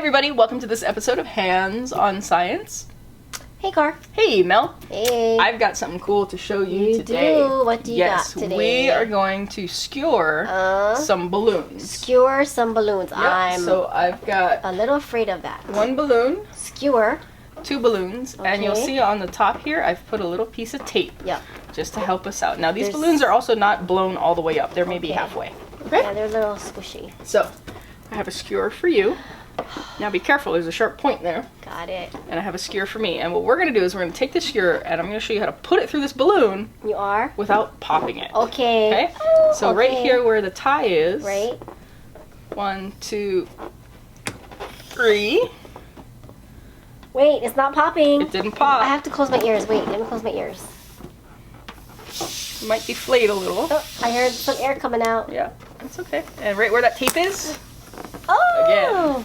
everybody, welcome to this episode of Hands on Science. Hey, Carr. Hey, Mel. Hey. I've got something cool to show you today. Do? What do you got today? Yes, we are going to skewer some balloons. Skewer some balloons. Yep, so I've got a little afraid of that. one balloon. Skewer. Two balloons. Okay. And you'll see on the top here, I've put a little piece of tape. Yep. Just to help us out. Now, these balloons are also not blown all the way up. They're maybe halfway. Okay? Yeah, they're a little squishy. So, I have a skewer for you. Now be careful, there's a sharp point there. Got it. And I have a skewer for me. And what we're going to do is we're going to take the skewer and I'm going to show you how to put it through this balloon. You are? Without popping it. Okay. Okay? So right here where the tie is. Right. 1, 2, 3. Wait, it's not popping. It didn't pop. I have to close my ears. Wait, let me close my ears. It might deflate a little. Oh, I heard some air coming out. Yeah, that's okay. And right where that tape is. Oh! Again.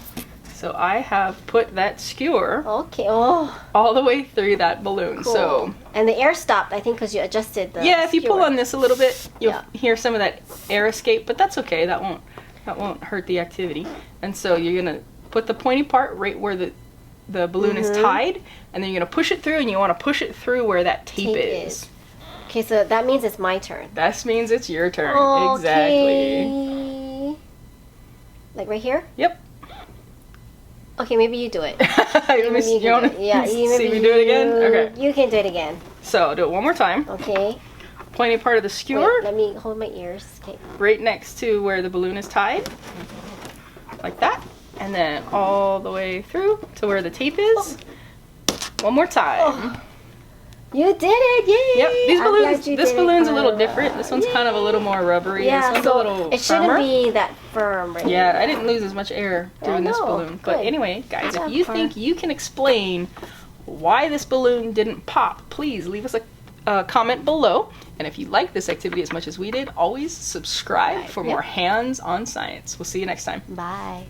So I have put that skewer Okay. Oh. all the way through that balloon. Cool. So and the air stopped, I think, because you adjusted the yeah, if you pull skewer. on this a little bit, you'll hear some of that air escape, but that's okay. That won't hurt the activity. And so you're gonna put the pointy part right where the balloon is tied, and then you're gonna push it through, and you want to push it through where that tape is. Okay, so that means it's my turn. That means it's your turn. Okay. Exactly. Like right here? Yep. Okay, maybe you do it. You want to see me do it again? Okay. You can do it again. So I'll do it one more time. Okay. Pointy part of the skewer. Wait, let me hold my ears. Okay. Right next to where the balloon is tied. Like that. And then all the way through to where the tape is. One more time. Oh. You did it! Yay! Yep, this balloon's a little different. This one's kind of a little more rubbery. Yeah, this one's so a little it shouldn't firmer. be that firm right Yeah, now. I didn't lose as much air doing this balloon. But Good. anyway, guys, Good if you job, think you can explain why this balloon didn't pop, please leave us a comment below. And if you like this activity as much as we did, always subscribe for more Hands on Science. We'll see you next time. Bye.